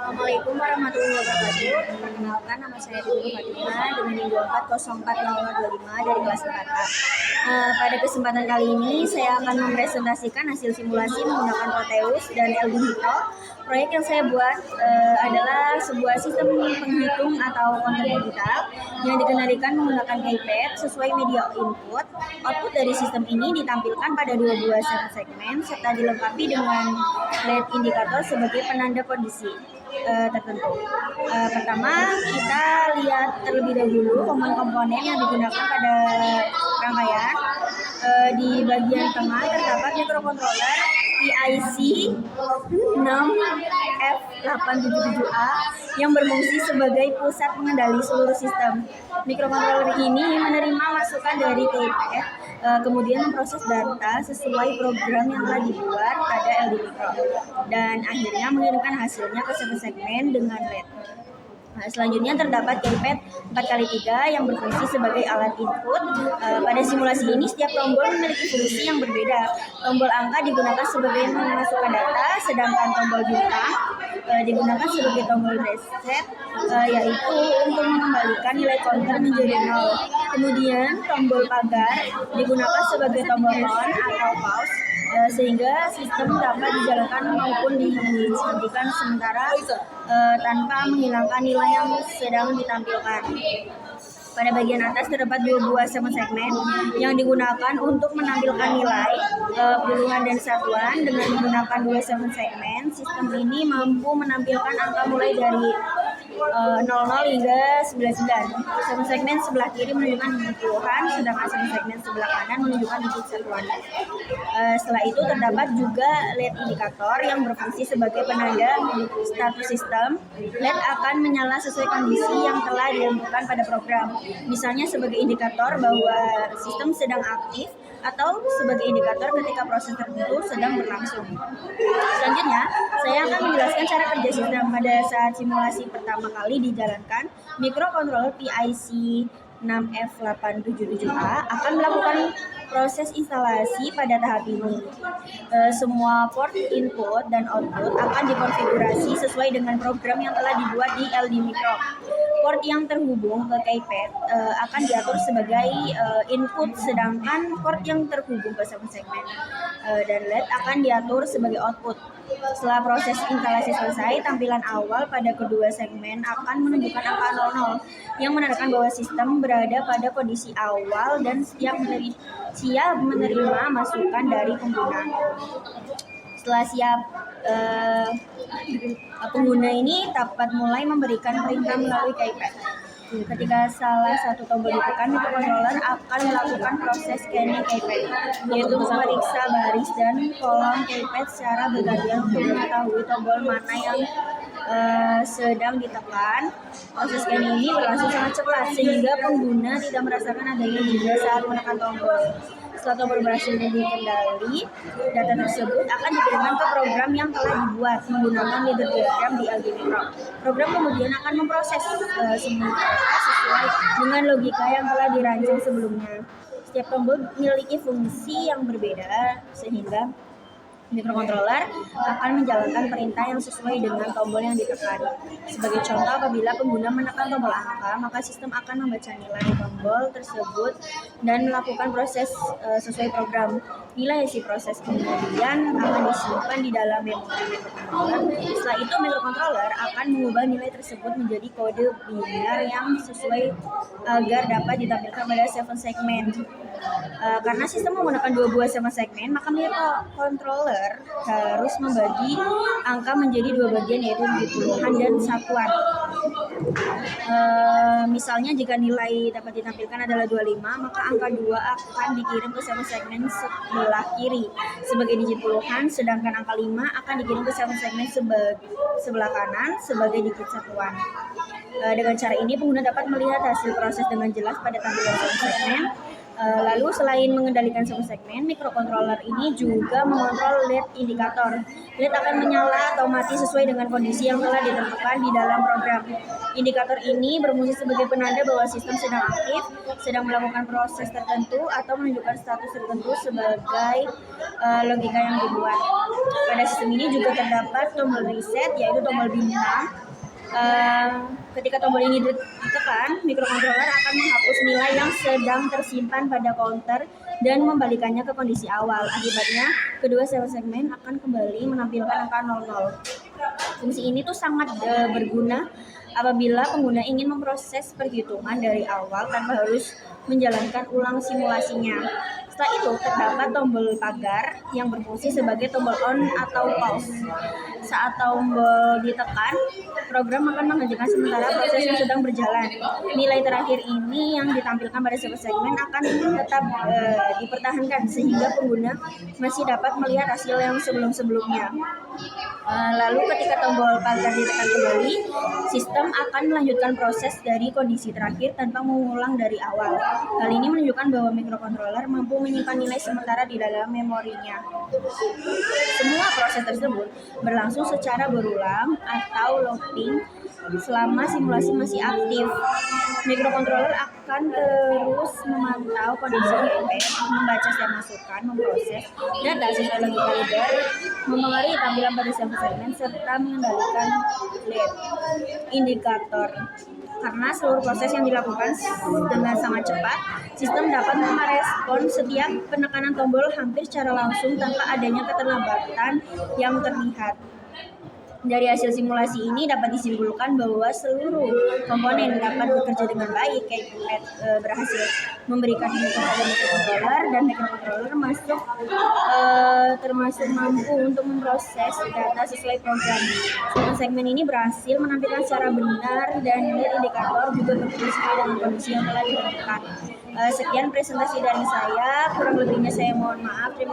Assalamualaikum warahmatullahi wabarakatuh. Perkenalkan, nama saya Dwi Fatimah dengan NIM 24040025 dari kelas 4A. Pada kesempatan kali ini saya akan mempresentasikan hasil simulasi menggunakan Proteus dan LD Micro. Proyek yang saya buat adalah sebuah sistem penghitung atau konten digital yang dikendalikan menggunakan keypad sesuai media input. Output dari sistem ini ditampilkan pada dua buah segmen serta dilengkapi dengan LED indikator sebagai penanda kondisi tertentu. Pertama, kita lihat terlebih dahulu komponen-komponen yang digunakan pada rangkaian. Di bagian tengah terdapat microcontroller PIC 6F877A yang berfungsi sebagai pusat pengendali seluruh sistem. Microcontroller ini menerima masukan dari keypad, kemudian memproses data sesuai program yang telah dibuat pada LD Micro, dan akhirnya mengirimkan hasilnya ke segmen dengan LED. Selanjutnya terdapat keypad 4x3 yang berfungsi sebagai alat input. Pada simulasi ini setiap tombol memiliki fungsi yang berbeda. Tombol angka digunakan sebagai memasukkan data, sedangkan tombol bintang digunakan sebagai tombol reset, yaitu untuk mengembalikan nilai counter menjadi 0. Kemudian tombol pagar digunakan sebagai tombol on atau pause, sehingga sistem dapat dijalankan maupun dihentikan sementara tanpa menghilangkan nilai yang sedang ditampilkan. Pada bagian atas terdapat dua buah segmen yang digunakan untuk menampilkan nilai puluhan dan satuan. Dengan menggunakan dua segmen, sistem ini mampu menampilkan angka mulai dari 00 hingga 99. Segmen sebelah kiri menunjukkan puluhan, sedangkan segmen sebelah kanan menunjukkan digit satuan. Setelah itu terdapat juga LED indikator yang berfungsi sebagai penanda status sistem. LED akan menyala sesuai kondisi yang telah ditentukan pada program, misalnya sebagai indikator bahwa sistem sedang aktif atau sebagai indikator ketika proses tertentu sedang berlangsung. Selanjutnya, saya akan menjelaskan cara kerja sistem. Pada saat simulasi pertama kali dijalankan, microcontroller PIC 6F877A akan melakukan proses instalasi pada tahap ini. Semua port input dan output akan dikonfigurasi sesuai dengan program yang telah dibuat di LD Micro. Port yang terhubung ke keypad akan diatur sebagai input, sedangkan port yang terhubung ke segmen dan LED akan diatur sebagai output. Setelah proses instalasi selesai, tampilan awal pada kedua segmen akan menunjukkan angka 00 yang menandakan bahwa sistem berada pada kondisi awal dan siap menerima masukan dari pengguna. Setelah siap, pengguna ini dapat mulai memberikan perintah melalui keypad. Ketika salah satu tombol ditekan, microcontroller akan melakukan proses scanning keypad, yaitu memeriksa baris dan kolom keypad secara bergantian untuk mengetahui tombol mana yang sedang ditekan. Proses scanning ini berlangsung sangat cepat sehingga pengguna tidak merasakan adanya jeda saat menekan tombol. Setelah tombol berhasil dikendali, data tersebut akan dikirimkan ke program yang telah dibuat menggunakan leader diagram di LD Micro. Program kemudian akan memproses semua data sesuai dengan logika yang telah dirancang sebelumnya. Setiap tombol memiliki fungsi yang berbeda, sehingga microcontroller akan menjalankan perintah yang sesuai dengan tombol yang ditekan. Sebagai contoh, apabila pengguna menekan tombol angka, maka sistem akan membaca nilai tombol tersebut dan melakukan proses sesuai program. Nilai isi proses kemudian akan disimpan di dalam memori microcontroller. Setelah itu, microcontroller akan mengubah nilai tersebut menjadi kode biner yang sesuai agar dapat ditampilkan pada segmen. Karena sistem menggunakan dua buah segmen, maka microcontroller harus membagi angka menjadi dua bagian, yaitu puluhan dan satuan. Misalnya jika nilai dapat ditampilkan adalah 25, maka angka 2 akan dikirim ke segmen sebelah kiri sebagai digit puluhan, sedangkan angka 5 akan dikirim ke segmen sebelah kanan sebagai digit satuan. Dengan cara ini pengguna dapat melihat hasil proses dengan jelas pada tampilan segmen. Lalu selain mengendalikan satu segmen, microcontroller ini juga mengontrol LED indikator. LED akan menyala atau mati sesuai dengan kondisi yang telah ditentukan di dalam program. Indikator ini berfungsi sebagai penanda bahwa sistem sedang aktif, sedang melakukan proses tertentu, atau menunjukkan status tertentu sebagai logika yang dibuat. Pada sistem ini juga terdapat tombol reset, yaitu tombol bintang. Ketika tombol ini ditekan, microcontroller akan menghapus nilai yang sedang tersimpan pada counter dan membalikannya ke kondisi awal. Akibatnya, kedua segmen akan kembali menampilkan angka 00. Fungsi ini tuh sangat berguna apabila pengguna ingin memproses perhitungan dari awal tanpa harus menjalankan ulang simulasinya. Setelah itu, terdapat tombol pagar yang berfungsi sebagai tombol on atau pause. Saat tombol ditekan, program akan menghentikan sementara proses yang sedang berjalan. Nilai terakhir ini yang ditampilkan pada sebuah segmen akan tetap dipertahankan sehingga pengguna masih dapat melihat hasil yang sebelum-sebelumnya. Lalu ketika tombol pagar ditekan kembali, sistem akan melanjutkan proses dari kondisi terakhir tanpa mengulang dari awal. Hal ini menunjukkan bahwa microcontroller mampu menyimpan nilai sementara di dalam memorinya. Semua proses tersebut berlangsung secara berulang atau looping selama simulasi masih aktif. Microcontroller akan terus memantau kondisi QPS, membaca setiap masukan, memproses data sesuai logika leader, mempengaruhi tampilan pada setiap segmen, serta mengendalikan LED indikator. Karena seluruh proses yang dilakukan dengan sangat cepat, sistem dapat merespon setiap penekanan tombol hampir secara langsung tanpa adanya keterlambatan yang terlihat. Dari hasil simulasi ini dapat disimpulkan bahwa seluruh komponen dapat bekerja dengan baik, berhasil memberikan input pada microcontroller, dan microcontroller termasuk mampu untuk memproses data sesuai program. Segmen ini berhasil menampilkan secara benar dan LED indikator juga bekerja sesuai dengan kondisi yang telah ditentukan. Sekian presentasi dari saya, kurang lebihnya saya mohon maaf. Terima